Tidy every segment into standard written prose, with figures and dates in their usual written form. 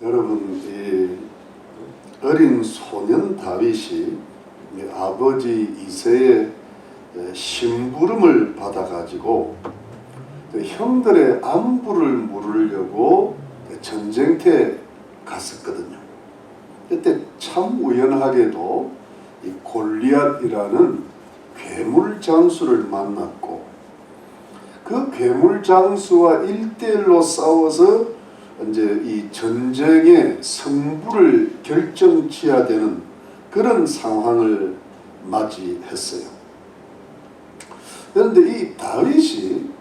여러분, 이 어린 소년 다윗이 아버지 이새의 심부름을 받아가지고 형들의 안부를 물으려고 전쟁터에 갔었거든요. 그때 참 우연하게도 이 골리앗이라는 괴물 장수를 만났고, 그 괴물 장수와 1대1로 싸워서 이제 이 전쟁의 승부를 결정지어야 되는 그런 상황을 맞이했어요. 그런데 이 다윗이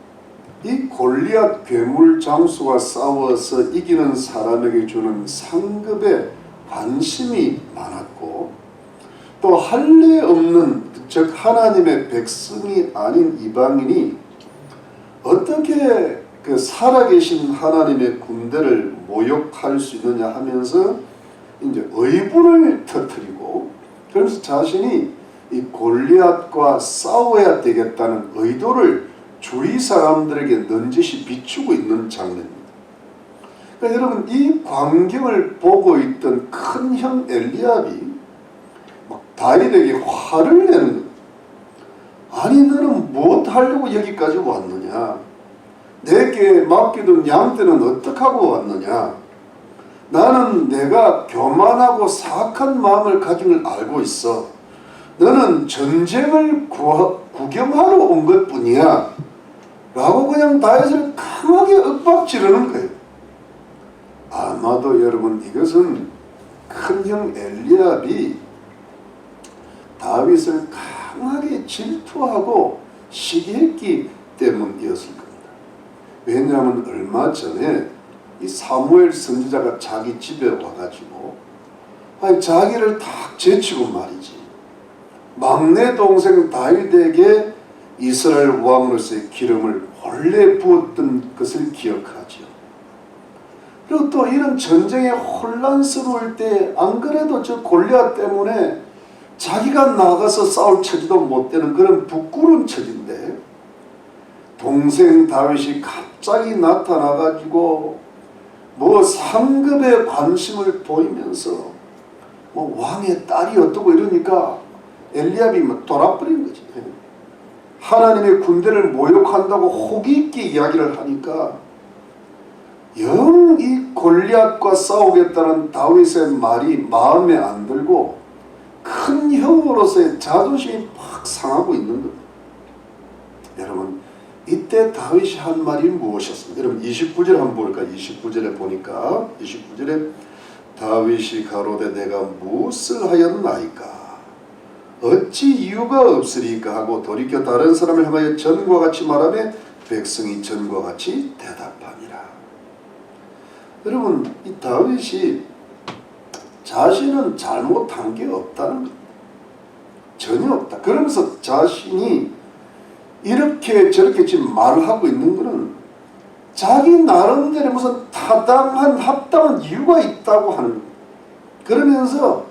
이 골리앗 괴물 장수와 싸워서 이기는 사람에게 주는 상급에 관심이 많았고, 또 할례 없는, 즉 하나님의 백성이 아닌 이방인이 어떻게 그 살아계신 하나님의 군대를 모욕할 수 있느냐 하면서 이제 의분을 터뜨리고, 그래서 자신이 이 골리앗과 싸워야 되겠다는 의도를 주위 사람들에게 넌지시 비추고 있는 장면입니다. 그러니까 여러분, 이 광경을 보고 있던 큰 형 엘리압이 막 다윗에게 화를 내는 거예요. 아니, 너는 무엇 하려고 여기까지 왔느냐? 내게 맡겨둔 양떼는 어떻게 하고 왔느냐? 나는 내가 교만하고 사악한 마음을 가진 걸 알고 있어. 너는 전쟁을 구경하러 온 것뿐이야 라고 그냥 다윗을 강하게 윽박지르는 거예요. 아마도 여러분, 이것은 큰형 엘리압이 다윗을 강하게 질투하고 시기했기 때문이었을 겁니다. 왜냐하면 얼마 전에 이 사무엘 선지자가 자기 집에 와가지고 자기를 탁 제치고 말이지, 막내 동생 다윗에게 이스라엘 왕으로서의 기름을 원래 부었던 것을 기억하죠. 그리고 또 이런 전쟁에 혼란스러울 때 안 그래도 저 골리앗 때문에 자기가 나가서 싸울 처지도 못 되는 그런 부끄러운 처지인데, 동생 다윗이 갑자기 나타나가지고 뭐 상급에 관심을 보이면서 뭐 왕의 딸이 어떠고 이러니까 엘리압이 막 돌아버린 거지. 하나님의 군대를 모욕한다고 호기 있게 이야기를 하니까 영 이 골리앗과 싸우겠다는 다윗의 말이 마음에 안 들고 큰 형으로서의 자존심이 팍 상하고 있는 겁니다. 여러분, 이때 다윗이 한 말이 무엇이었습니까? 여러분 29절 한번 볼까요? 29절에 보니까 29절에 다윗이 가로되 내가 무엇을 하였나이까? 어찌 이유가 없으리까? 하고 돌이켜 다른 사람을 향하여 전과 같이 말하며 백성이 전과 같이 대답하니라. 여러분, 이 다윗이 자신은 잘못한 게 없다는 겁니다. 전혀 없다. 그러면서 자신이 이렇게 저렇게 지금 말을 하고 있는 것은 자기 나름대로 무슨 타당한 합당한 이유가 있다고 하는 겁니다. 그러면서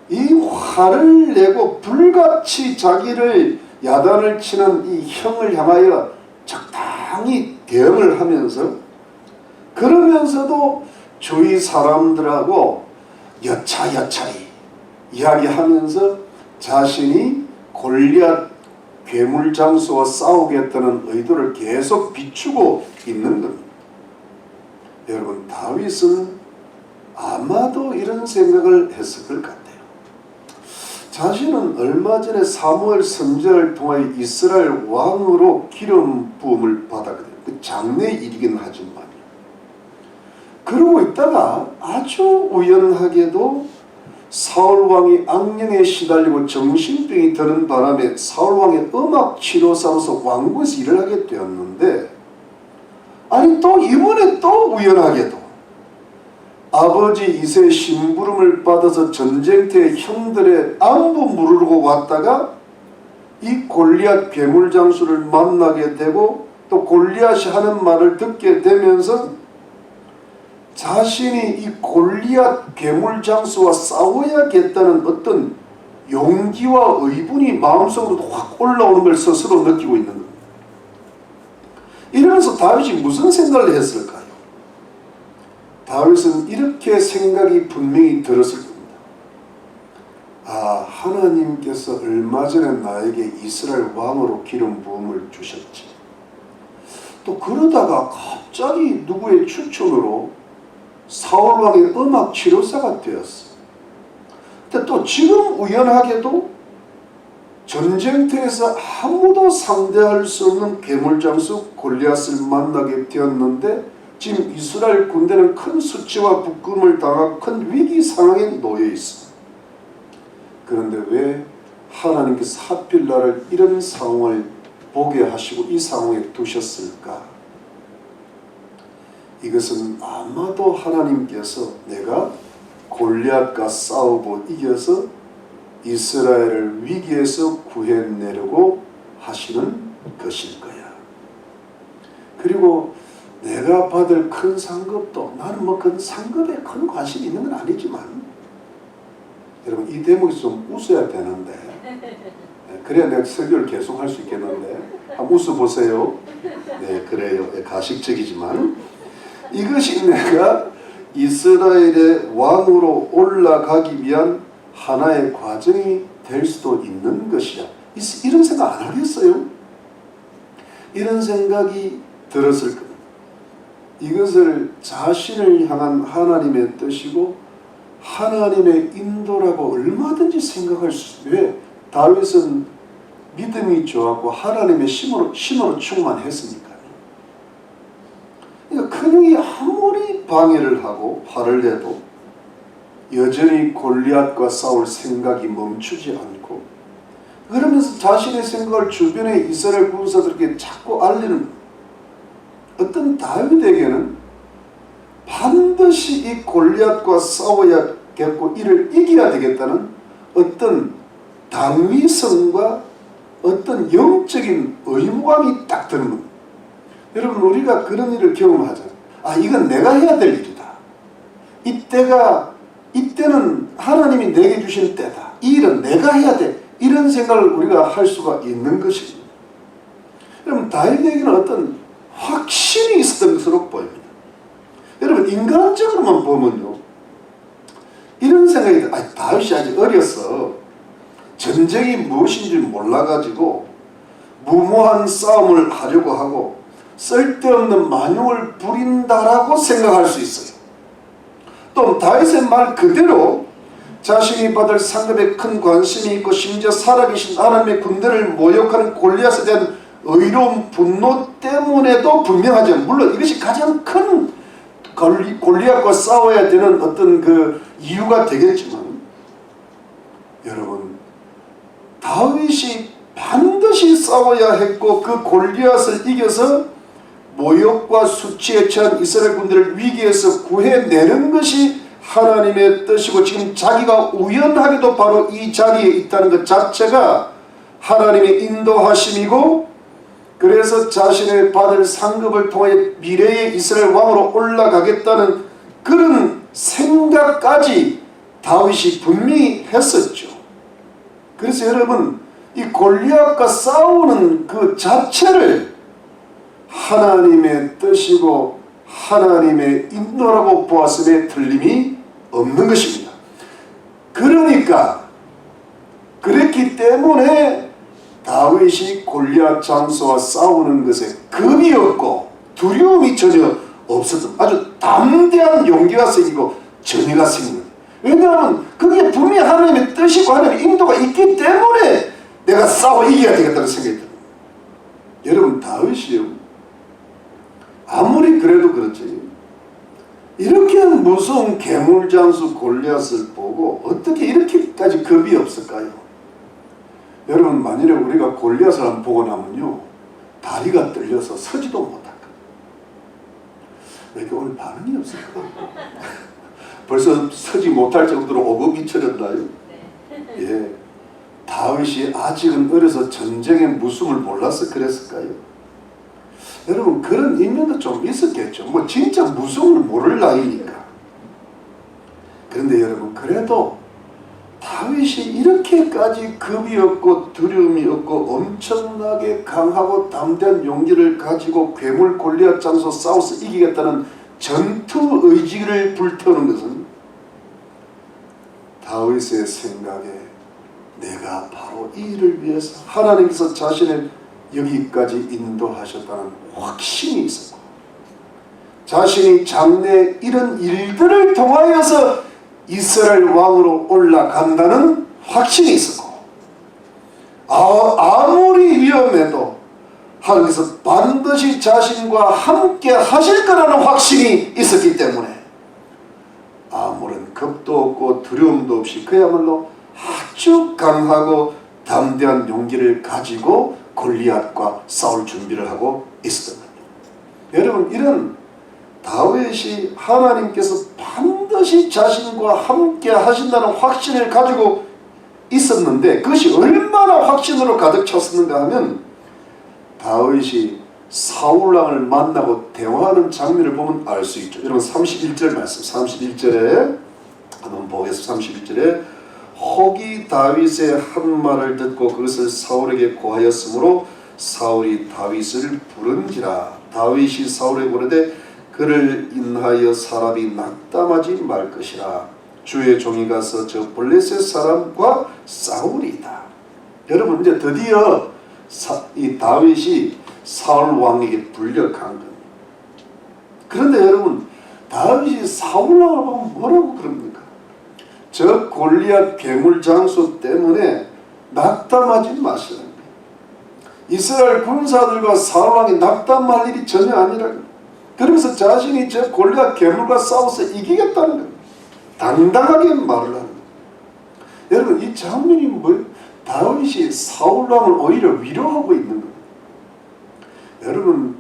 이 화를 내고 불같이 자기를 야단을 치는 이 형을 향하여 적당히 대응을 하면서, 그러면서도 주위 사람들하고 여차여차히 이야기하면서 자신이 골리앗 괴물 장수와 싸우겠다는 의도를 계속 비추고 있는 겁니다. 여러분, 다윗은 아마도 이런 생각을 했을 것 같아요. 자신은 얼마 전에 사무엘 선지자를 통하여 이스라엘 왕으로 기름 부음을 받았거든요. 그 장래 일이긴 하지만. 그러고 있다가 아주 우연하게도 사울왕이 악령에 시달리고 정신병이 드는 바람에 사울왕의 음악 치료사로서 왕궁에서 일을 하게 되었는데, 아니 또 이번에 또 우연하게도 아버지 이새의 심부름을 받아서 전쟁터에 형들의 안부 물으러 왔다가 이 골리앗 괴물 장수를 만나게 되고, 또 골리앗이 하는 말을 듣게 되면서 자신이 이 골리앗 괴물 장수와 싸워야겠다는 어떤 용기와 의분이 마음속으로 확 올라오는 걸 스스로 느끼고 있는 겁니다. 이러면서 다윗이 무슨 생각을 했을까요? 다윗은 이렇게 생각이 분명히 들었을 겁니다. 아, 하나님께서 얼마 전에 나에게 이스라엘 왕으로 기름 부음을 주셨지. 또 그러다가 갑자기 누구의 추천으로 사울 왕의 음악 치료사가 되었어. 근데 또 지금 우연하게도 전쟁터에서 아무도 상대할 수 없는 괴물장수 골리앗을 만나게 되었는데 지금 이스라엘 군대는 큰 수치와 부끄러움을 당하고 큰 위기 상황에 놓여 있어. 그런데 왜 하나님께서 하필 나를 이런 상황을 보게 하시고 이 상황에 두셨을까? 이것은 아마도 하나님께서 내가 골리앗과 싸우고 이겨서 이스라엘을 위기에서 구해내려고 하시는 것일 거야. 그리고 내가 받을 큰 상급도, 나는 뭐 그 상급에 큰 관심이 있는 건 아니지만, 여러분 이 대목에서 좀 웃어야 되는데, 그래야 내가 설교를 계속 할 수 있겠는데, 한번 웃어보세요. 네, 그래요. 가식적이지만 이것이 내가 이스라엘의 왕으로 올라가기 위한 하나의 과정이 될 수도 있는 것이야. 이런 생각 안 하겠어요? 이런 생각이 들었을 겁니다. 이것을 자신을 향한 하나님의 뜻이고 하나님의 인도라고 얼마든지 생각할 수 있어요. 왜? 다윗은 믿음이 좋았고 하나님의 신호로 충만했으니까요. 그러니까 큰형이 아무리 방해를 하고 화를 내도 여전히 골리앗과 싸울 생각이 멈추지 않고, 그러면서 자신의 생각을 주변의 이스라엘 군사들에게 자꾸 알리는, 어떤 다윗에게는 반드시 이 골리앗과 싸워야겠고 이를 이겨야 되겠다는 어떤 당위성과 어떤 영적인 의무감이 딱 드는 겁니다. 여러분 우리가 그런 일을 경험하잖아요. 아, 이건 내가 해야 될 일이다. 이때는 하나님이 내게 주신 때다. 이 일은 내가 해야 돼. 이런 생각을 우리가 할 수가 있는 것입니다. 여러분 다윗에게는 어떤 확신이 있었던 것으로 보입니다. 여러분 인간적으로만 보면요, 이런 생각이 들어요. 아, 다윗이 아직 어렸어. 전쟁이 무엇인지 몰라가지고 무모한 싸움을 하려고 하고 쓸데없는 만용을 부린다라고 생각할 수 있어요. 또 다윗의 말 그대로 자신이 받을 상급에 큰 관심이 있고 심지어 살아계신 하나님의 군대를 모욕하는 골리앗에 대한 의로운 분노 때문에도 분명하죠. 물론 이것이 가장 큰 골리앗과 싸워야 되는 어떤 그 이유가 되겠지만, 여러분 다윗이 반드시 싸워야 했고 그 골리앗을 이겨서 모욕과 수치에 처한 이스라엘 군대를 위기에서 구해내는 것이 하나님의 뜻이고, 지금 자기가 우연하게도 바로 이 자리에 있다는 것 자체가 하나님의 인도하심이고, 그래서 자신의 받을 상급을 통해 미래의 이스라엘 왕으로 올라가겠다는 그런 생각까지 다윗이 분명히 했었죠. 그래서 여러분 이 골리앗과 싸우는 그 자체를 하나님의 뜻이고 하나님의 인도라고 보았음에 틀림이 없는 것입니다. 그러니까 그랬기 때문에 다윗이 골리앗 장수와 싸우는 것에 겁이 없고 두려움이 전혀 없었던, 아주 담대한 용기가 생기고 정의가 생깁니다. 왜냐하면 그게 분명히 하나님의 뜻이고 하나님의 인도가 있기 때문에 내가 싸워 이겨야 되겠다는 생각이 듭니다. 여러분 다윗이요, 아무리 그래도 그렇지 이렇게 무서운 괴물장수 골리앗을 보고 어떻게 이렇게까지 겁이 없을까요? 여러분 만일에 우리가 골리앗을 한번 보고 나면요, 다리가 떨려서 서지도 못할까. 왜 이렇게 오늘 반응이 없을까? 벌써 서지 못할 정도로 오금이 쳐졌나요? 예, 다윗이 아직은 어려서 전쟁의 무서움을 몰라서 그랬을까요? 여러분 그런 인연도 좀 있었겠죠. 뭐 진짜 무서움을 모를 나이니까. 그런데 여러분 그래도 다윗이 이렇게까지 겁이 없고 두려움이 없고 엄청나게 강하고 담대한 용기를 가지고 괴물 골리앗 장소 싸워서 이기겠다는 전투 의지를 불태우는 것은 다윗의 생각에 내가 바로 이 일을 위해서 하나님께서 자신을 여기까지 인도하셨다는 확신이 있었고, 자신이 장래 이런 일들을 통하여서 이스라엘 왕으로 올라간다는 확신이 있었고, 아무리 위험해도 하나님께서 반드시 자신과 함께 하실 거라는 확신이 있었기 때문에 아무런 겁도 없고 두려움도 없이 그야말로 아주 강하고 담대한 용기를 가지고 골리앗과 싸울 준비를 하고 있었던 겁니다. 여러분, 이런 다윗이 하나님께서 반드시 자신과 함께 하신다는 확신을 가지고 있었는데, 그것이 얼마나 확신으로 가득 찼었는가 하면 다윗이 사울왕을 만나고 대화하는 장면을 보면 알 수 있죠. 여러분 31절 말씀, 31절에 한번 보겠습니다. 31절에 혹이 다윗의 한 말을 듣고 그것을 사울에게 고하였으므로 사울이 다윗을 부른지라. 다윗이 사울에게 부르되 그를 인하여 사람이 낙담하지 말 것이라. 주의 종이 가서 저 블레셋 사람과 싸우리이다. 여러분, 이제 드디어 이 다윗이 사울 왕에게 불려간 겁니다. 그런데 여러분, 다윗이 사울 왕을 보면 뭐라고 그럽니까? 저 골리앗 괴물 장수 때문에 낙담하지 마시라는 거예요. 이스라엘 군사들과 사울 왕이 낙담할 일이 전혀 아니라는 거예요. 그러면서 자신이 저 골리앗 괴물과 싸워서 이기겠다는 거예요. 당당하게 말을 하는 거예요. 여러분, 이 장면이 뭐예요? 다윗이 사울왕을 오히려 위로하고 있는 거예요. 여러분,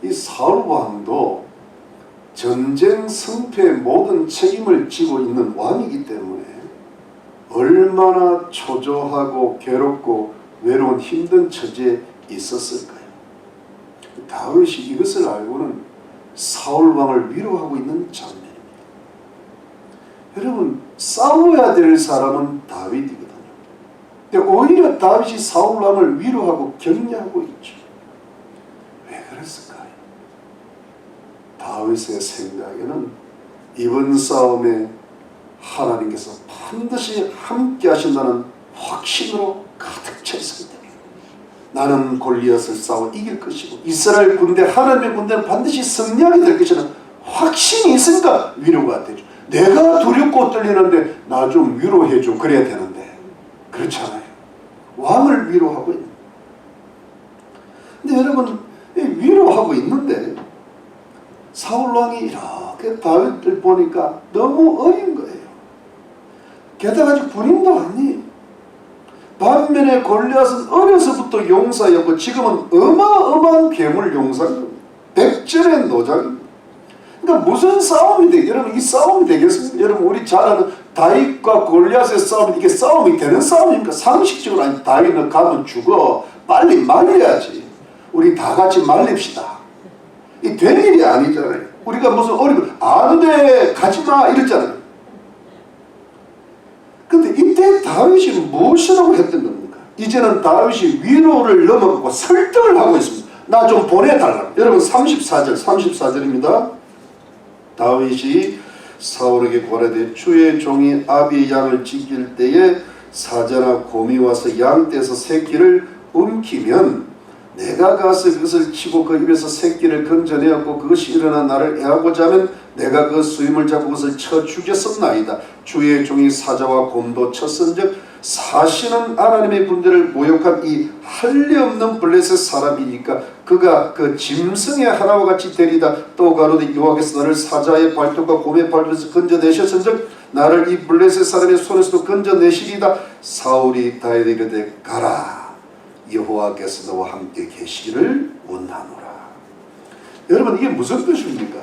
이 사울왕도 전쟁 승패의 모든 책임을 지고 있는 왕이기 때문에 얼마나 초조하고 괴롭고 외로운 힘든 처지에 있었을까요? 다윗이 이것을 알고는 사울왕을 위로하고 있는 장면입니다. 여러분, 싸워야 될 사람은 다윗이거든요. 근데 오히려 다윗이 사울왕을 위로하고 격려하고 있죠. 왜 그랬을까요? 다윗의 생각에는 이번 싸움에 하나님께서 반드시 함께 하신다는 확신으로 가득 차 있습니다. 나는 골리앗을 싸워 이길 것이고 이스라엘 군대, 하나님의 군대는 반드시 승리하게 될 것이라는 확신이 있으니까 위로가 되죠. 내가 두렵고 떨리는데 나 좀 위로해줘, 그래야 되는데 그렇잖아요. 왕을 위로하고 있는. 근데 여러분, 위로하고 있는데 사울왕이 이렇게 다윗을 보니까 너무 어린 거예요. 게다가 아직 군인도 아니에요. 반면에 골리앗은 어려서부터 용사였고 지금은 어마어마한 괴물 용사입니다. 백전의 노장입니다. 그러니까 무슨 싸움이 돼? 여러분, 이 싸움이 되겠습니까? 여러분, 우리 잘 아는 다윗과 골리앗의 싸움, 이게 싸움이 되는 싸움입니까? 상식적으로 아니, 다윗은 가면 죽어, 빨리 말려야지. 우리 다 같이 말립시다. 이 될 일이 아니잖아요. 우리가 무슨 어리고 안 돼, 가지마 이랬잖아요. 근데 이때 다윗이 무엇이라고 했던 겁니까? 이제는 다윗이 위로를 넘어가고 설득을 하고 있습니다. 나 좀 보내달라. 여러분 34절입니다. 다윗이 사울에게 고하되 주의 종이 아비의 양을 지킬 때에 사자나 곰이 와서 양떼에서 새끼를 움키면 내가 가서 그것을 치고 그 입에서 새끼를 건져내었고 그것이 일어나 나를 애하고자 하면 내가 그 수임을 잡고 그것을 쳐 죽였었나이다. 주의 종이 사자와 곰도 쳤은즉 사실은 하나님의 군대를 모욕한 이 할례 없는 블레셋 사람이니까 그가 그 짐승의 하나와 같이 되리다. 또 가로되 여호와께서 나를 사자의 발톱과 곰의 발톱에서 건져내셨은즉 나를 이 블레셋 사람의 손에서도 건져내시리다. 사울이 다윗에게 이르되 가라, 여호와께서 너와 함께 계시기를 원하노라. 여러분, 이게 무슨 뜻입니까?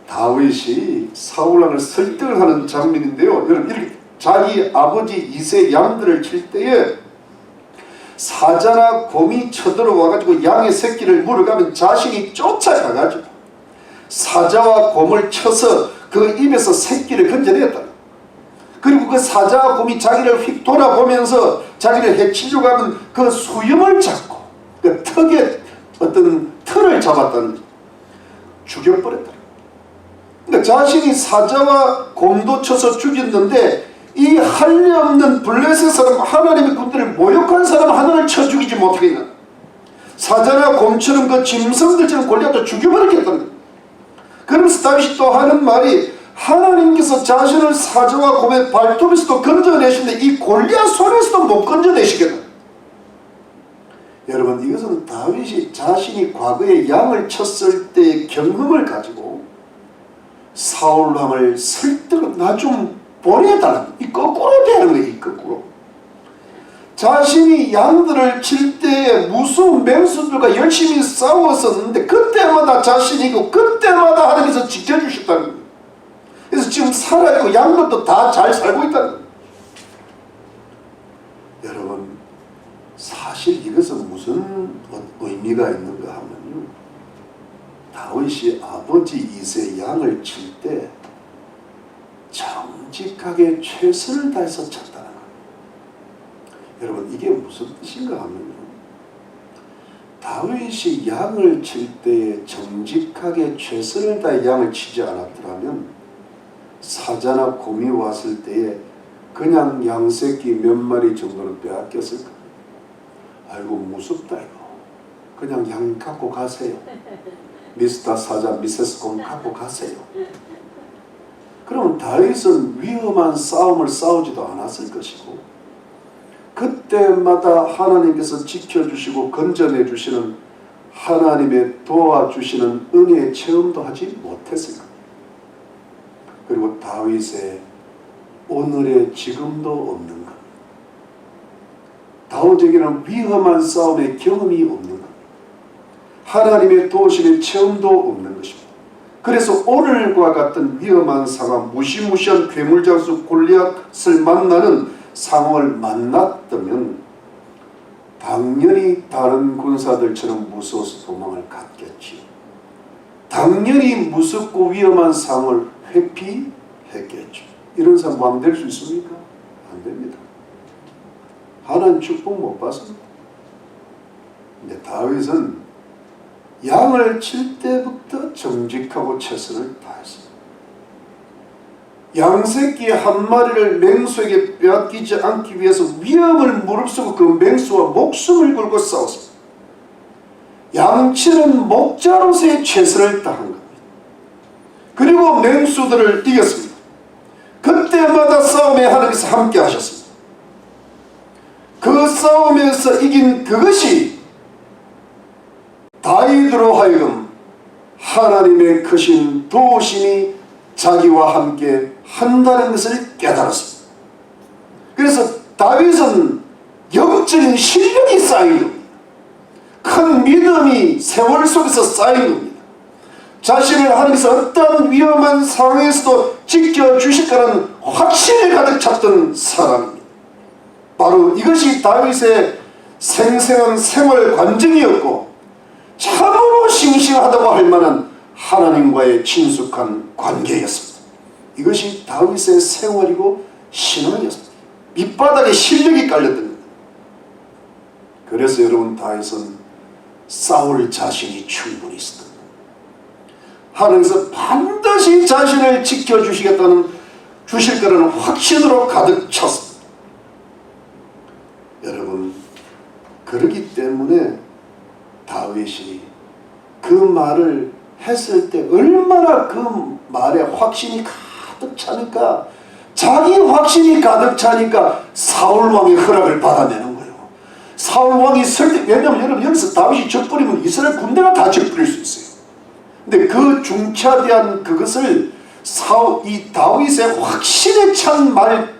다윗이 사울왕을 설득을 하는 장면인데요. 여러분, 이렇게 자기 아버지 이세 양들을 칠 때에 사자나 곰이 쳐들어와가지고 양의 새끼를 물어가면 자신이 쫓아가가지고 사자와 곰을 쳐서 그 입에서 새끼를 건져냈다. 그리고 그 사자와 곰이 자기를 휙 돌아보면서 자기를 해치려고 하면 그 수염을 잡고 그 턱에 어떤 틀을 잡았다는, 죽여버렸다. 그러니까 자신이 사자와 곰도 쳐서 죽였는데 이 할례 없는 블레셋 사람, 하나님의 군대를 모욕한 사람 하나를 쳐 죽이지 못하겠나. 사자나 곰처럼 그 짐승들처럼 골리앗도 죽여버리겠다는 거예요. 그러면서 다윗이 또 하는 말이, 하나님께서 자신을 사자와 곰의 발톱에서도 건져내시는데 이 골리앗 손에서도 못 건져내시겠다. 여러분, 이것은 다윗이 자신이 과거에 양을 쳤을 때의 경험을 가지고 사울 왕을 설득을 나 좀 보내달라는, 이 거꾸로 되는 거예요. 이 거꾸로. 자신이 양들을 칠 때에 무서운 맹수들과 열심히 싸웠었는데 그때마다 자신이고 그때마다 하나님께서 지켜주셨다는 거예요. 그래서 지금 살아있고 양들도 다 잘 살고 있다는 거예요. 여러분, 사실 이것은 무슨 의미가 있는가 하면요, 다윗이 아버지 이새의 양을 칠 때 정직하게 최선을 다해서 쳤다는 거예요. 여러분, 이게 무슨 뜻인가 하면요, 다윗이 양을 칠 때 정직하게 최선을 다해 양을 치지 않았더라면 사자나 곰이 왔을 때에 그냥 양새끼 몇 마리 정도는 빼앗겼을까? 아이고 무섭다 이거. 그냥 양 갖고 가세요. 미스터 사자, 미세스 곰 갖고 가세요. 그러면 다윗은 위험한 싸움을 싸우지도 않았을 것이고 그때마다 하나님께서 지켜주시고 건져내 주시는 하나님의 도와주시는 은혜의 체험도 하지 못했을 겁니다. 그리고 다윗의 오늘의 지금도 없는 것, 다윗에게는 위험한 싸움의 경험이 없는 것, 하나님의 도우심의 체험도 없는 것입니다. 그래서 오늘과 같은 위험한 상황, 무시무시한 괴물장수 골리앗을 만나는 상황을 만났다면 당연히 다른 군사들처럼 무서워서 도망을 갔겠지요. 당연히 무섭고 위험한 상황을 회피했겠죠. 이런 사람 왕 될 수 있습니까? 안 됩니다. 하나님 축복 못 받습니다. 근데 다윗은 양을 칠 때부터 정직하고 최선을 다했습니다. 양새끼 한 마리를 맹수에게 빼앗기지 않기 위해서 위험을 무릅쓰고 그 맹수와 목숨을 걸고 싸웠습니다. 양치는 목자로서의 최선을 다한 겁니다. 그리고 맹수들을 이겼습니다. 그때마다 싸움에 하나님께서 함께 하셨습니다. 그 싸움에서 이긴 그것이 다윗으로 하여금 하나님의 크신 도우심이 자기와 함께 한다는 것을 깨달았습니다. 그래서 다윗은 영적인 실력이 쌓인 겁니다. 큰 믿음이 세월 속에서 쌓인 겁니다. 자신을 하나님께서 어떤 위험한 상황에서도 지켜주실 거라는 확신에 가득 찼던 사람입니다. 바로 이것이 다윗의 생생한 생활 관정이었고 참으로 싱싱하다고 할 만한 하나님과의 친숙한 관계였습니다. 이것이 다윗의 생활이고 신앙이었습니다. 밑바닥에 실력이 깔렸던 겁니다. 그래서 여러분, 다윗은 싸울 자신이 충분히 있었던 겁니다. 하나님께서 반드시 자신을 지켜주시겠다는, 주실 거라는 확신으로 가득 찼습니다. 여러분, 그렇기 때문에 다윗이 그 말을 했을 때 얼마나 그 말에 확신이 가득 차니까, 자기 확신이 가득 차니까 사울 왕의 허락을 받아내는 거예요. 사울 왕이 설득, 왜냐하면 여러분, 여기서 다윗이 젖버리면 이스라엘 군대가 다 젖버릴 수 있어요. 근데 그 중차대한 그것을 이 다윗의 확신에 찬 말,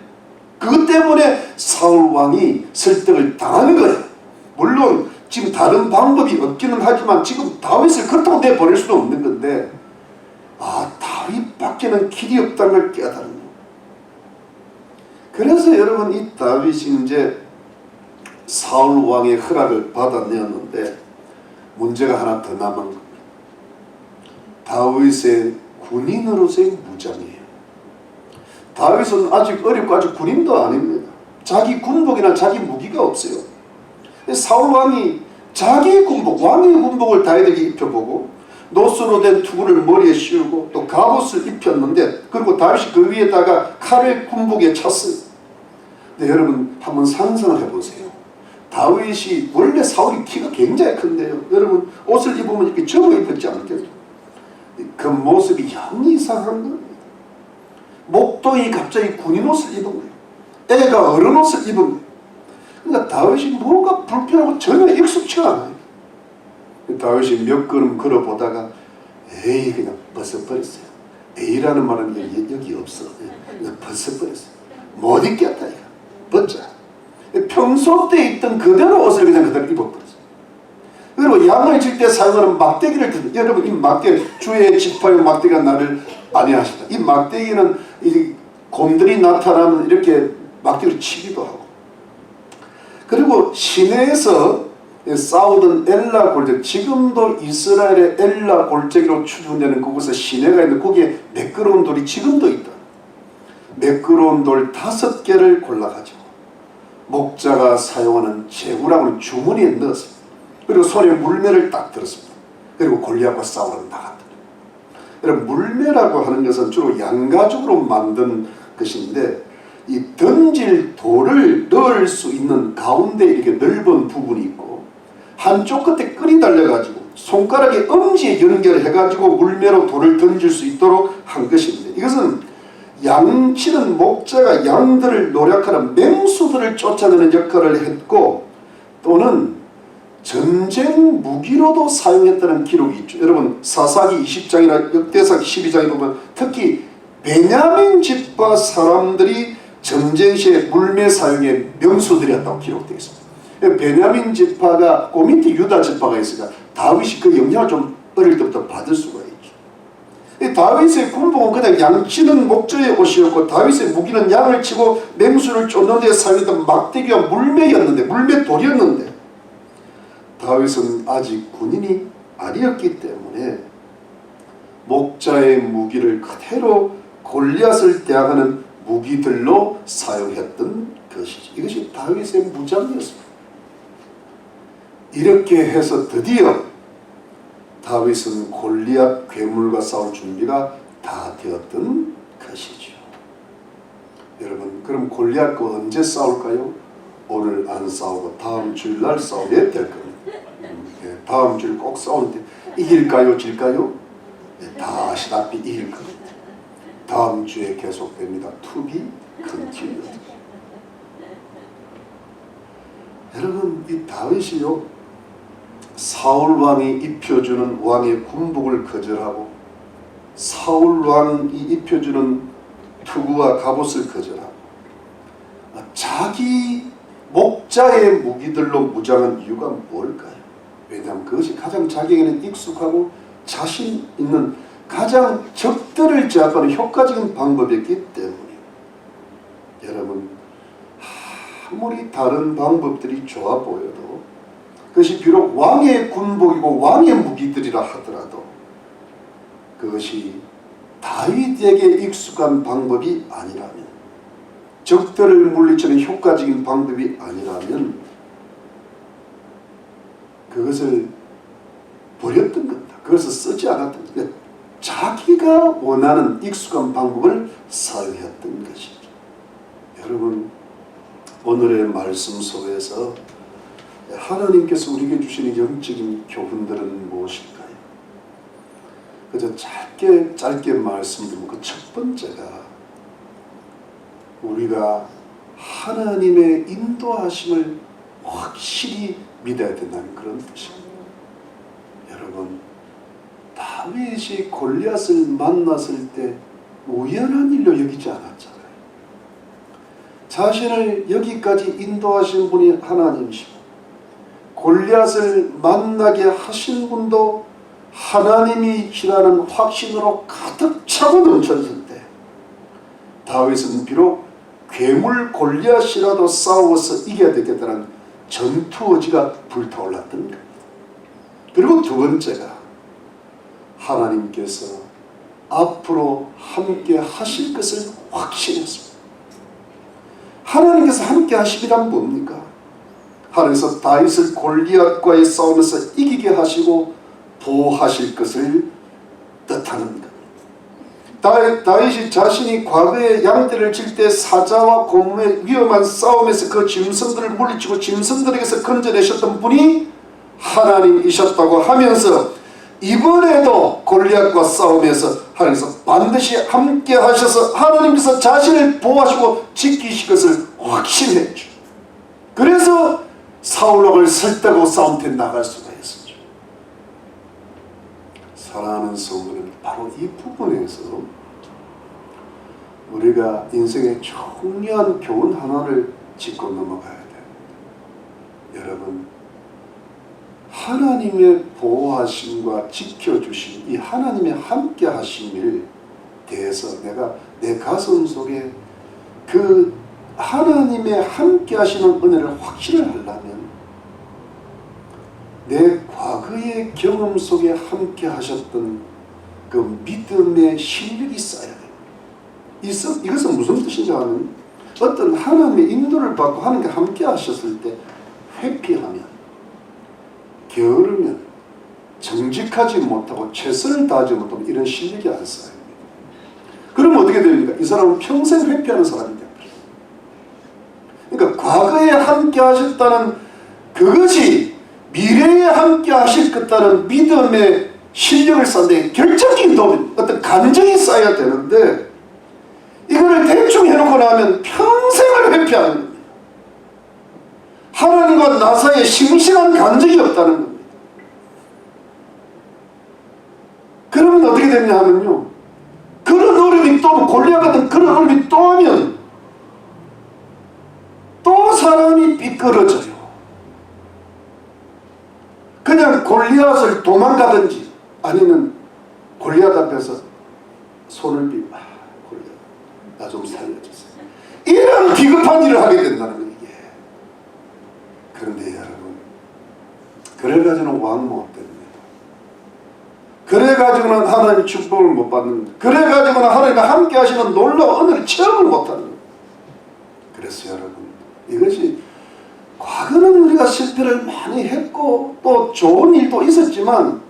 그것 때문에 사울 왕이 설득을 당하는 거예요. 물론 지금 다른 방법이 없기는 하지만 지금 다윗을 그렇다고 내보낼 수는 없는 건데, 다윗밖에는 길이 없다는 걸 깨달은 거예요. 그래서 여러분, 이 다윗이 이제 사울 왕의 허락을 받아내었는데 문제가 하나 더 남은 겁니다. 다윗의 군인으로서의 무장이에요. 다윗은 아직 어렵고 아직 군인도 아닙니다. 자기 군복이나 자기 무기가 없어요. 사울 왕이 자기의 군복, 왕의 군복을 다윗에게 입혀보고 노스로 된 투구를 머리에 씌우고 또 갑옷을 입혔는데, 그리고 다윗이 그 위에다가 칼을 군복에 찼어요. 근데 여러분 한번 상상을 해보세요. 다윗이 원래 사울이 키가 굉장히 큰데요, 여러분 옷을 입으면 이렇게 접어 입었지 않겠죠? 그 모습이 영 이상한 거예요. 목동이 갑자기 군인 옷을 입은 거예요. 애가 어른 옷을 입은 거예요. 그러니까 다윗이 뭔가 불편하고 전혀 익숙치가 않아요. 다윗이 몇 걸음 걸어보다가 에이 그냥 벗어버렸어요. 에이라는 말은 여기 없어. 그냥 벗어버렸어요. 못 입겠다 이거. 벗자. 평소 때 입던 그대로 옷을 그냥 그대로 입어버렸어요. 그리고 양을 칠 때 사용하는 막대기를 든, 여러분 이 막대기, 주의 지파의 막대기가 나를 안해하시다. 이 막대기는 이 곰들이 나타나면 이렇게 막대기를 치기도 하고, 그리고 시내에서 싸우던 엘라 골짜기, 지금도 이스라엘의 엘라 골짜기로 추정되는 그곳에 시내가 있는데 거기에 매끄러운 돌이 지금도 있다. 매끄러운 돌 5개를 골라가지고 목자가 사용하는 제구라고 하는 주머니에 넣었습니다. 그리고 손에 물매를 딱 들었습니다. 그리고 골리앗과 싸우러 나갔다. 여러분 물매라고 하는 것은 주로 양가죽으로 만든 것인데, 이 던질 돌을 넣을 수 있는 가운데 이렇게 넓은 부분이 있고 한쪽 끝에 끈이 달려가지고 손가락에 엄지에 연결해가지고 물매로 돌을 던질 수 있도록 한 것입니다. 이것은 양치는 목자가 양들을 노력하는 맹수들을 쫓아내는 역할을 했고, 또는 전쟁 무기로도 사용했다는 기록이 있죠. 여러분 사사기 20장이나 역대사기 12장에 보면 특히 베냐민 지파 사람들이 전쟁 시에 물매 사용의 명수들이었다고 기록되어 있습니다. 베냐민 지파가 그 밑에 유다 지파가 있으니까 다윗이 그 영향을 좀 어릴 때부터 받을 수가 있죠. 다윗의 군복은 그냥 양치는 목자의 옷이었고, 다윗의 무기는 양을 치고 맹수를 쫓는 데 사용했던 막대기와 물매였는데, 물매돌이었는데, 다윗은 아직 군인이 아니었기 때문에 목자의 무기를 그대로 골리앗을 대항하는 무기들로 사용했던 것이죠. 이것이 다윗의 무장이었습니다. 이렇게 해서 드디어 다윗은 골리앗 괴물과 싸울 준비가 다 되었던 것이죠. 여러분 그럼 골리앗과 언제 싸울까요? 오늘 안 싸우고 다음 주일날 싸워야 될 겁니다. 다음 주일 꼭 싸우는데 이길까요? 질까요? 다 아시다시피 이길 겁니다. 다음 주에 계속됩니다. To be continued. 여러분 이 다윗이요, 사울 왕이 입혀주는 왕의 군복을 거절하고 사울 왕이 입혀주는 투구와 갑옷을 거절하고 자기 목자의 무기들로 무장한 이유가 뭘까요? 왜냐하면 그것이 가장 자기에게는 익숙하고 자신 있는 가장 적들을 제압하는 효과적인 방법이었기 때문이에요. 여러분 아무리 다른 방법들이 좋아 보여도 그것이 비록 왕의 군복이고 왕의 무기들이라 하더라도 그것이 다윗에게 익숙한 방법이 아니라면, 적들을 물리치는 효과적인 방법이 아니라면 그것을 버렸던 겁니다. 그것을 쓰지 않았던 겁니다. 자기가 원하는 익숙한 방법을 사용했던 것이죠. 여러분 오늘의 말씀 속에서 하나님께서 우리에게 주시는 영적인 교훈들은 무엇일까요? 그저 짧게 말씀드리면 그 첫 번째가 우리가 하나님의 인도하심을 확실히 믿어야 된다는 그런 뜻입니다. 여러분 다윗이 골리앗을 만났을 때 우연한 일로 여기지 않았잖아요. 자신을 여기까지 인도하신 분이 하나님이시고 골리앗을 만나게 하신 분도 하나님이시라는 확신으로 가득 차고 넘쳤을 때 다윗은 비록 괴물 골리앗이라도 싸워서 이겨야 되겠다는 전투 의지가 불타올랐던 겁니다. 그리고 두 번째가 하나님께서 앞으로 함께 하실 것을 확신했습니다. 하나님께서 함께 하시기란 뭡니까? 하나님께서 다윗을 골리앗과의 싸움에서 이기게 하시고 보호하실 것을 뜻하는 것. 다윗이 자신이 과거에 양떼를 칠 때 사자와 곰의 위험한 싸움에서 그 짐승들을 물리치고 짐승들에게서 건져내셨던 분이 하나님이셨다고 하면서 이번에도 골리앗과 싸움에서 하나님께서 반드시 함께 하셔서 하나님께서 자신을 보호하시고 지키실 것을 확신했죠. 그래서 사울왕을 설득하고 싸움터에 나갈 수가 있었죠. 사랑하는 성도는 바로 이 부분에서 우리가 인생의 중요한 교훈 하나를 짚고 넘어가야 됩니다. 여러분, 하나님의 보호하심과 지켜주심, 이 하나님의 함께 하심을 대해서 내가 내 가슴 속에 그 하나님의 함께 하시는 은혜를 확신을 하려면 내 과거의 경험 속에 함께 하셨던 그 믿음의 실력이 쌓여야 돼요. 이것은 무슨 뜻인지 하면 어떤 하나님의 인도를 받고 하나님께 함께 하셨을 때 회피하면, 게으르면, 정직하지 못하고 최선을 다하지 못하면 이런 실력이 안 쌓여요. 그러면 어떻게 됩니까? 이 사람은 평생 회피하는 사람이 됩니다. 그러니까 과거에 함께 하셨다는 그것이 미래에 함께 하실 것다는 믿음의 실력을 쌓는데 결정적인 도움, 어떤 감정이 쌓여야 되는데 이거를 대충 해놓고 나면 평생을 회피하는 겁니다. 하나님과 나 사이에 싱싱한 감정이 없다는 겁니다. 그러면 어떻게 되냐 하면요, 그런 어려움이 또 골리앗 같은 그런 어려움이 또 하면 또 사람이 삐끄러져요. 그냥 골리앗을 도망가든지 아니면 골리앗 앞에서 손을 빌고 골리앗 나 좀 살려주세요. 이런 비겁한 일을 하게 된다는 거예요. 이게. 그런데 여러분, 그래가지고는 왕 못 됩니다. 그래가지고는 하나님의 축복을 못 받는다. 그래가지고는 하나님과 함께 하시는 놀라운 은혜를 체험을 못하는 거예요. 그래서 여러분, 이것이 과거는 우리가 실패를 많이 했고 또 좋은 일도 있었지만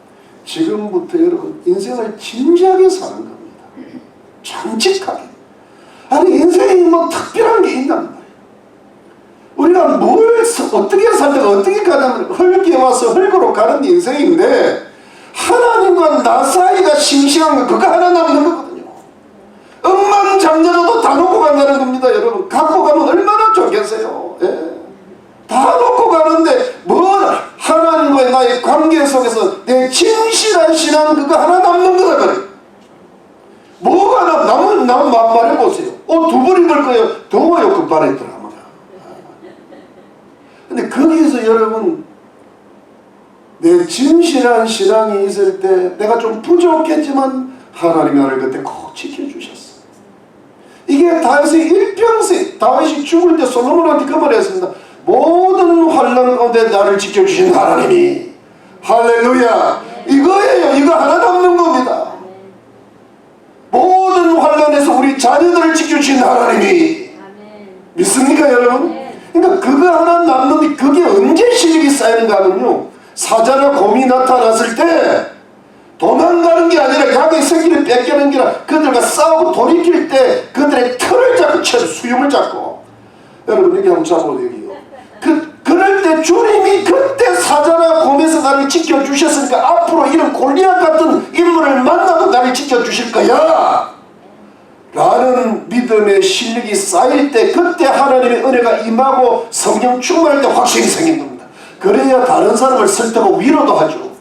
지금부터 여러분 인생을 진지하게 사는 겁니다. 정직하게. 아니 인생이 뭐 특별한 게 있단 말이에요. 우리가 뭘 어떻게 살다가 어떻게 가냐면 흙에 와서 흙으로 가는 인생인데 하나님과 나 사이가 싱싱한 거 그거 하나 남는 거거든요. 억만장자도 다 놓고 간다는 겁니다. 여러분 갖고 가면 얼마나 좋겠어요. 예. 다 놓고 가는데 뭘 하나님과의 나의 관계 속에서 내 진실한 신앙 그거 하나 남는 거다 그래. 뭐가 남은 말해보세요. 옷 두 벌 입을 거예요. 더워요 급발에 들어가면. 근데 거기서 여러분 내 진실한 신앙이 있을 때 내가 좀 부족했지만 하나님이 나를 그때 꼭 지켜주셨어. 이게 다윗의 일평생, 다윗이 죽을 때 솔로몬한테 그 말을 했습니다. 모든 환난 가운데 나를 지켜주신 하나님이. 할렐루야. 이거예요. 이거 하나 남는 겁니다. 모든 환난에서 우리 자녀들을 지켜주신 하나님이. 믿습니까 여러분? 그러니까 그거 하나 남는데 그게 언제 실력이 쌓이는가 하면요, 사자나 곰이 나타났을 때 도망가는 게 아니라 자기의 생기를 뺏기는 게 아니라 그들과 싸우고 돌이킬 때 그들의 털을 잡고 쳐서 수염을 잡고. 여러분 여기 한번 잡아보세요. 여기요. 그럴 때 주님이 그때 사자나 곰에서 나를 지켜주셨으니까 앞으로 이런 골리앗 같은 인물을 만나도 나를 지켜주실 거야 라는 믿음의 실력이 쌓일 때 그때 하나님의 은혜가 임하고 성령 충만할 때 확신이 생긴 겁니다. 그래야 다른 사람을 설득하고 위로도 하죠.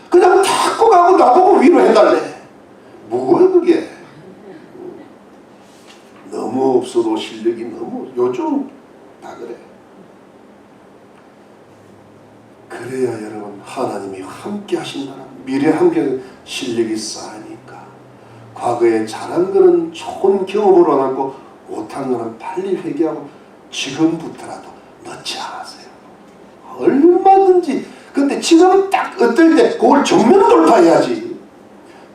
그냥 자꾸 가고 나보고 위로해달래. 뭐야 그게. 너무 없어도 실력이 너무 요즘 다 그래. 그래야 여러분 하나님이 함께 하신다는 미래 함께 실력이 쌓이니까 과거에 잘한 거는 좋은 경험으로 남고 못한 거는 빨리 회개하고 지금부터라도 늦지 않으세요. 얼마든지. 근데 지금 딱 어떨 때 그걸 정면 돌파해야지.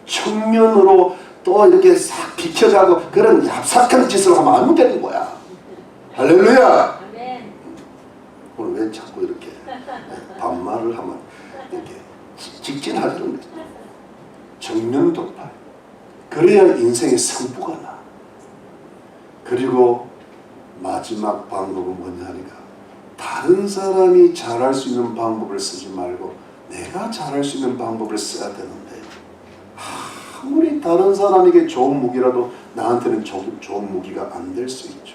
정면으로 또 이렇게 싹 비켜가고 그런 얍삭한 짓을 하면 안 되는 거야. 할렐루야. 오늘 왜 자꾸 이렇게 반말을 하면 이렇게 직진하자는 거죠. 정면 돌파. 그래야 인생의 승부가 나. 그리고 마지막 방법은 뭐냐 하니까 다른 사람이 잘할 수 있는 방법을 쓰지 말고 내가 잘할 수 있는 방법을 써야 되는데 아무리 다른 사람에게 좋은 무기라도 나한테는 좋은 무기가 안 될 수 있죠.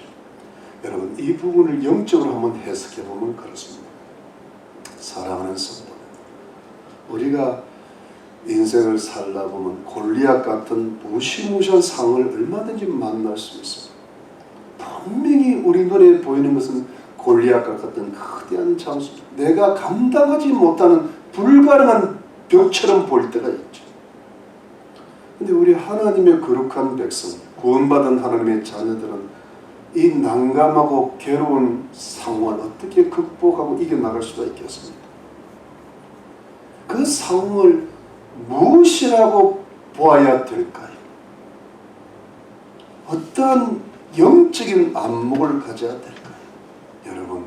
여러분 이 부분을 영적으로 한번 해석해 보면 그렇습니다. 사랑하는 성도, 우리가 인생을 살다 보면 골리앗 같은 무시무시한 상을 얼마든지 만날 수 있습니다. 분명히 우리 눈에 보이는 것은 골리앗과 같은 거대한 장수, 내가 감당하지 못하는 불가능한 벽처럼 보일 때가 있죠. 근데 우리 하나님의 거룩한 백성, 구원받은 하나님의 자녀들은 이 난감하고 괴로운 상황을 어떻게 극복하고 이겨나갈 수가 있겠습니까? 그 상황을 무엇이라고 보아야 될까요? 어떠한 영적인 안목을 가져야 될까요? 여러분,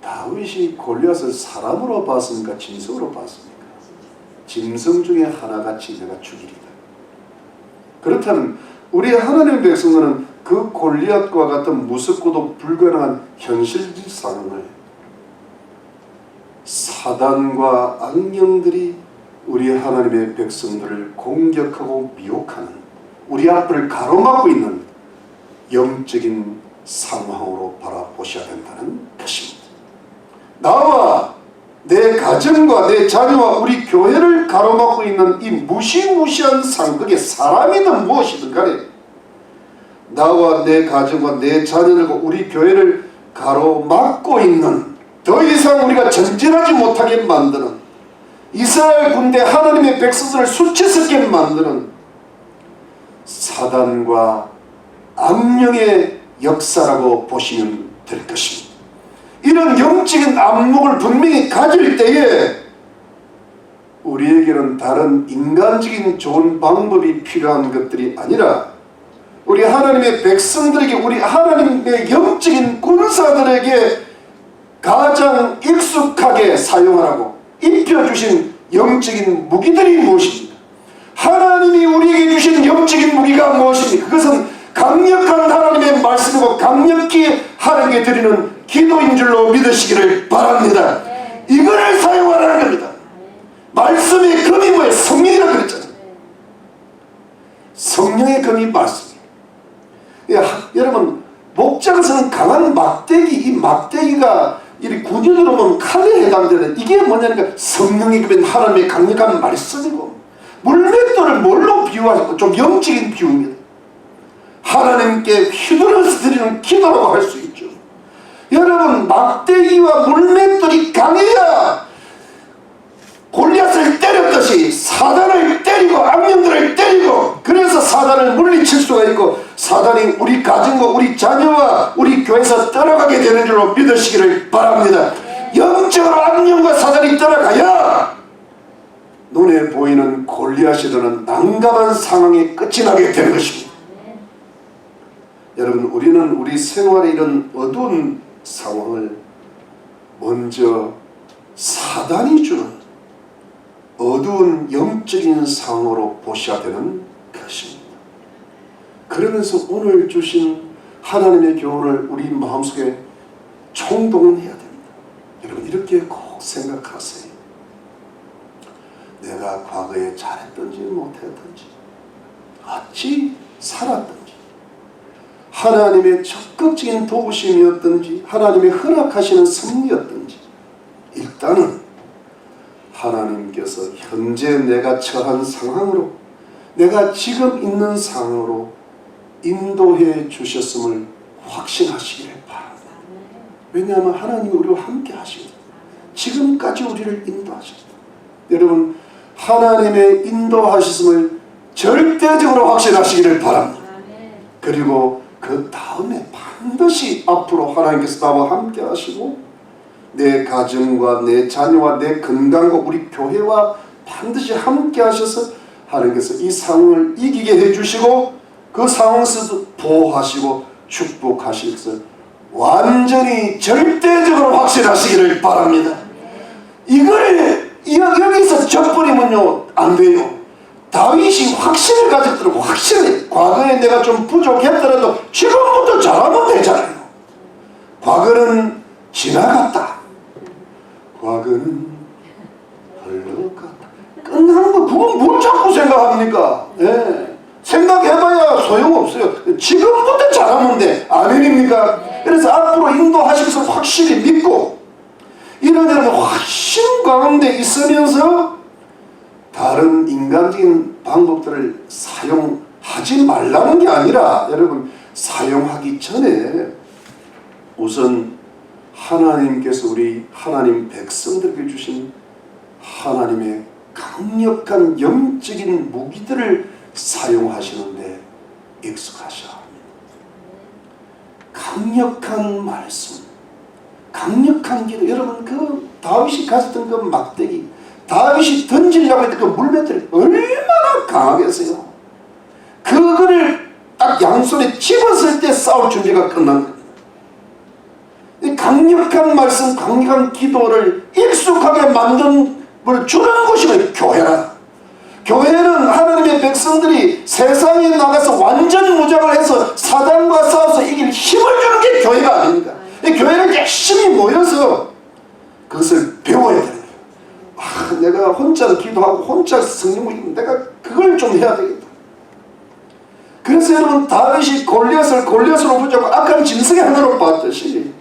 다윗이 골리앗을 사람으로 봤습니까? 짐승으로 봤습니까? 짐승 중에 하나같이 내가 죽이리다. 그렇다면 우리 하나님의 백성들은 그 골리앗과 같은 무섭고도 불가능한 현실적 상황을 사단과 악령들이 우리 하나님의 백성들을 공격하고 미혹하는, 우리 앞을 가로막고 있는 영적인 상황으로 바라보셔야 된다는 것입니다. 나와 내 가정과 내 자녀와 우리 교회를 가로막고 있는 이 무시무시한 상극의 사람이든 무엇이든 간에 나와 내 가정과 내 자녀들과 우리 교회를 가로막고 있는, 더 이상 우리가 전진하지 못하게 만드는, 이스라엘 군대 하나님의 백성들을 수치스럽게 만드는 사단과 악령의 역사라고 보시면 될 것입니다. 이런 영적인 안목을 분명히 가질 때에 우리에게는 다른 인간적인 좋은 방법이 필요한 것들이 아니라 우리 하나님의 백성들에게, 우리 하나님의 영적인 군사들에게 가장 익숙하게 사용하라고 입혀주신 영적인 무기들이 무엇입니까? 하나님이 우리에게 주신 영적인 무기가 무엇입니까? 그것은 강력한 하나님의 말씀이고 강력히 하나님께 드리는 기도인 줄로 믿으시기를 바랍니다. 이거를 사용하라는 겁니다. 말씀의 검이 뭐예요? 성령이라고 그랬잖아요. 성령의 검이 말씀이에요. 여러분, 목장에서는 강한 막대기, 이 막대기가 이 군인으로 보면 칼에 해당되는, 이게 뭐냐니까 성령의 검인 하나님의 강력한 말씀이고, 물맷돌을 뭘로 비유하시고 좀 영적인 비유입니다. 하나님께 휘둘러서 드리는 기도라고 할 수 있죠. 여러분, 막대기와 물맷돌이 강해야 골리앗을 때렸듯이 사단을 때리고 악령들을 때리고, 그래서 사단을 물리칠 수가 있고 사단이 우리 가정과 우리 자녀와 우리 교회에서 떠나가게 되는 줄로 믿으시기를 바랍니다. 영적으로 악령과 사단이 떠나가야 눈에 보이는 골리앗이라는 난감한 상황이 끝이 나게 되는 것입니다. 여러분, 우리는 우리 생활의 이런 어두운 상황을 먼저 사단이 주는 어두운 영적인 상황으로 보셔야 되는 것입니다. 그러면서 오늘 주신 하나님의 교훈을 우리 마음속에 총동원해야 됩니다. 여러분, 이렇게 꼭 생각하세요. 내가 과거에 잘했든지 못했든지, 어찌 살았든지, 하나님의 적극적인 도우심이었든지 하나님의 허락하시는 섭리였든지, 일단은 하나님께서 현재 내가 처한 상황으로, 내가 지금 있는 상황으로 인도해 주셨음을 확신하시기를 바랍니다. 왜냐하면 하나님이 우리와 함께 하십니다. 지금까지 우리를 인도하셨습니다. 여러분, 하나님의 인도하셨음을 절대적으로 확신하시기를 바랍니다. 그리고 그 다음에 반드시 앞으로 하나님께서 나와 함께 하시고 내 가정과 내 자녀와 내 건강과 우리 교회와 반드시 함께 하셔서 하나님께서 이 상황을 이기게 해주시고 그 상황에서 보호하시고 축복하실 것을 완전히 절대적으로 확신하시기를 바랍니다. 여기서 져버리면요 안 돼요. 다윗이 확신을 가졌더라고. 확신을. 과거에 내가 좀 부족했더라도 지금부터 잘하면 되잖아요. 과거는 지나갔다. 과거는 흘러갔다. 끝난 거 그건 뭘 자꾸 생각합니까? 예. 생각해봐야 소용없어요. 지금부터 잘하면 돼. 아멘입니까? 그래서 앞으로 인도하시면서 확실히 믿고 이런 데는 확신 가운데 있으면서 다른 인간적인 방법들을 사용하지 말라는 게 아니라 여러분 사용하기 전에 우선 하나님께서 우리 하나님 백성들에게 주신 하나님의 강력한 영적인 무기들을 사용하시는데 익숙하셔야 합니다. 강력한 말씀, 강력한 기도. 여러분 그 다윗이 가졌던 그 막대기, 다윗이 던지려고 했던 그 물맷을 얼마나 강하겠어요. 그거를 딱 양손에 집었을 때 싸울 준비가 끝난 겁니다. 이 강력한 말씀, 강력한 기도를 익숙하게 만든 걸 주는 것이 교회라. 교회는 하나님의 백성들이 세상에 나가서 완전 무장을 해서 사단과 싸워서 이길 힘을 주는 게 교회가 아닙니다. 이 교회는 열심히 모여서 그것을 배워야 되는 거예요. 내가 혼자 기도하고 혼자 성령 읽고 내가 그걸 좀 해야 되겠다. 그래서 여러분 다윗이 골리앗으로 붙잡고 악한 짐승의 하나로 봤듯이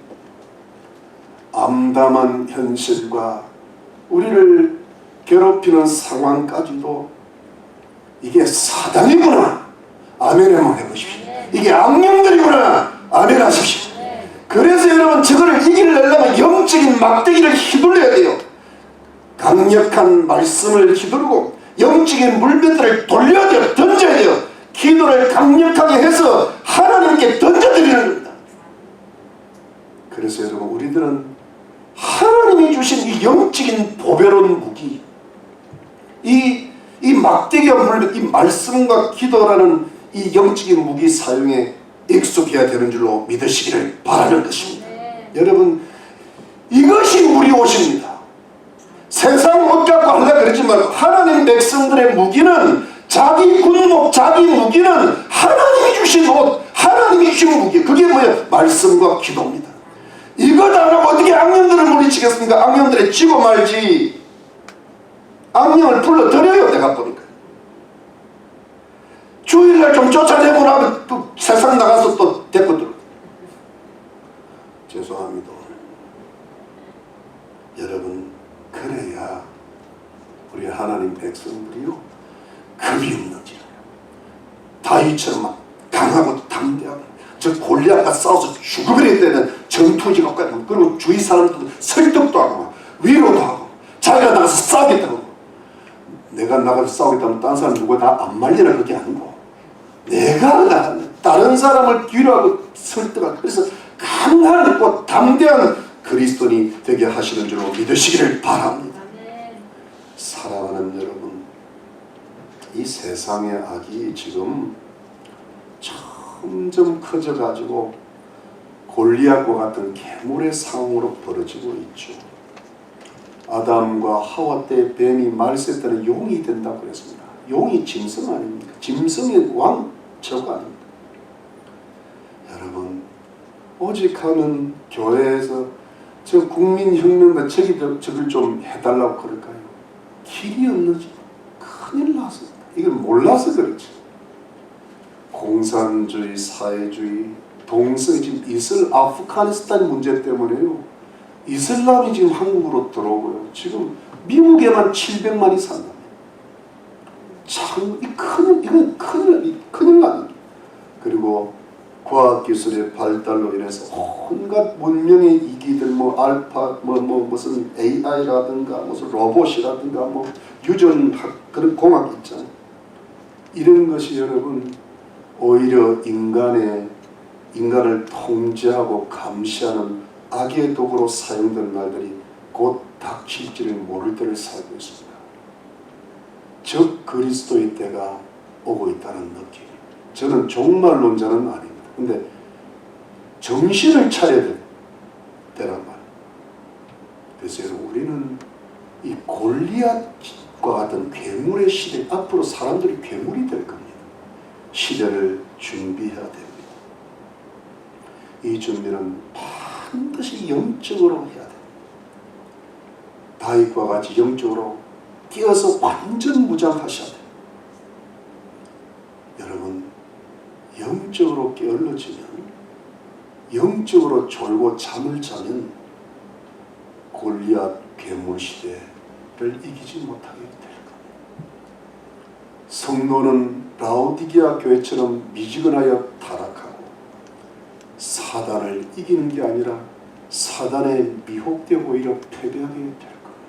암담한 현실과 우리를 괴롭히는 상황까지도 이게 사단이구나 아멘 한번 해보십시오. 이게 악령들이구나 아멘 하십시오. 그래서 여러분 저거를 이기려면 영적인 막대기를 휘둘러야 돼요. 강력한 말씀을 휘두르고 영적인 물맷들을 돌려야 돼요. 던져야 돼요. 기도를 강력하게 해서 하나님께 던져드리는 겁니다. 그래서 여러분 우리들은 하나님이 주신 이 영적인 보배로운 무기, 이 막대기와 물맷, 이 말씀과 기도라는 이 영적인 무기 사용에 익숙해야 되는 줄로 믿으시기를 바라는 것입니다. 여러분 이것이 우리 옷입니다. 세상 옷 갖고 하려고 그러지 말고 하나님 백성들의 무기는 자기 군복, 자기 무기는 하나님이 주신 옷, 하나님이 주신 무기. 그게 뭐예요? 말씀과 기도입니다. 이것 안 하고 어떻게 악령들을 물리치겠습니까? 악령들에 지고 말지. 악령을 불러들여요. 내가 보니까 주일날 좀 쫓아내고 나면 또 세상 나가서 또 데리고 들어. 죄송합니다. 여러분 그래야 우리 하나님 백성들이요 겁이 없는지라 다윗처럼 막 강하고 담대하고 저 골리앗과 싸워서 죽어버릴 때는 전투지가 없고 그리고 주위 사람들도 설득도 하고 막 위로도 하고 자기가 나가서 싸우겠다고. 내가 나가서 싸우겠다면 다른 사람 누구 다 안 말리라 그게 아니고 내가 나가는 다른 사람을 뒤로하고 설득하고 그래서 강하고 담대한 그리스도인이 되게 하시는 줄로 믿으시기를 바랍니다. 사랑하는 여러분, 이 세상의 악이 지금 점점 커져가지고 골리앗과 같은 괴물의 상황으로 벌어지고 있죠. 아담과 하와 때 뱀이 말세 때는 용이 된다고 그랬습니다. 용이 짐승 아닙니까? 짐승의 왕 저거 아닙니까? 여러분 오직 하는 교회에서 저 국민혁명과 저걸 좀 해달라고 그럴까요? 길이 없는지 큰일 났습니다. 이걸 몰라서 그렇지. 공산주의, 사회주의, 동성애 지금 아프가니스탄 문제 때문에요. 이슬람이 지금 한국으로 들어오고요. 지금 미국에만 700만이 산다. 참, 이건 큰일 납니다. 그리고 과학기술의 발달로 인해서 온갖 문명의 이기들, 알파, 무슨 AI라든가, 무슨 로봇이라든가, 유전학, 그런 공학 있잖아요. 이런 것이 여러분, 오히려 인간을 통제하고 감시하는 악의 도구로 사용될 날들이 곧 닥칠지를 모를 때를 살고 있습니다. 즉 그리스도의 때가 오고 있다는 느낌. 저는 종말론자는 아닙니다. 근데 정신을 차려야 될 때란 말이에요. 그래서 여러분 우리는 이 골리앗과 같은 괴물의 시대, 앞으로 사람들이 괴물이 될 겁니다. 시대를 준비해야 됩니다. 이 준비는 반드시 영적으로 해야 됩니다. 다윗과 같이 영적으로 깨어서 완전 무장하셔야 돼요. 여러분, 영적으로 게을러지면, 영적으로 졸고 잠을 자면 골리앗 괴물 시대를 이기지 못하게 될 겁니다. 성도는 라오디게아 교회처럼 미지근하여 타락하고 사단을 이기는 게 아니라 사단에 미혹되고 오히려 패배하게 될 겁니다.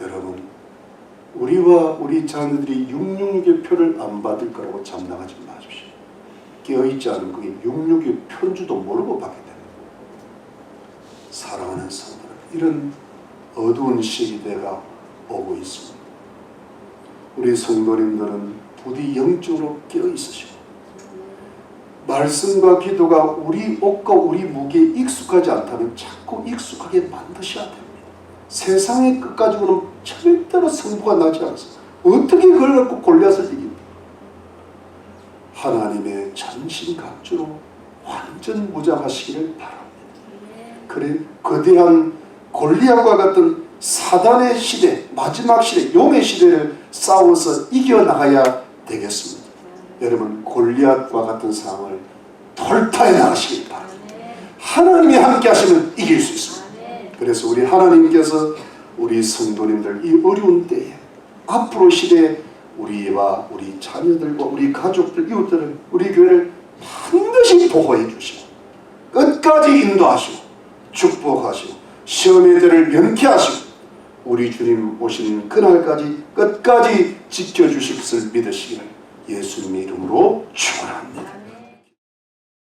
여러분, 우리와 우리 자녀들이 666의 표를 안 받을 거라고 장담하지 마십시오. 깨어있지 않은 그게 666의 표인지도 모르고 받게 됩니다. 사랑하는 성도들, 이런 어두운 시대가 오고 있습니다. 우리 성도님들은 부디 영적으로 깨어있으시고 말씀과 기도가 우리 옷과 우리 무게에 익숙하지 않다면 자꾸 익숙하게 만드셔야 됩니다. 세상의 끝 가지고는 절대로 승부가 나지 않습니다. 어떻게 그걸 갖고 골리앗을 이깁니까? 하나님의 전신갑주로 완전 무장하시기를 바랍니다. 그래 거대한 골리앗과 같은 사단의 시대, 마지막 시대, 용의 시대를 싸워서 이겨나가야 되겠습니다. 여러분, 골리앗과 같은 상황을 돌파해 나가시길 바랍니다. 하나님이 함께 하시면 이길 수 있습니다. 그래서 우리 하나님께서 우리 성도님들 이 어려운 때에 앞으로 시대에 우리와 우리 자녀들과 우리 가족들, 이웃들을, 우리 교회를 반드시 보호해 주시고 끝까지 인도하시고 축복하시고 시험의 때를 면케하시고 우리 주님 오시는 그날까지 끝까지 지켜주실 것을 믿으시기를 예수님의 이름으로 축원합니다.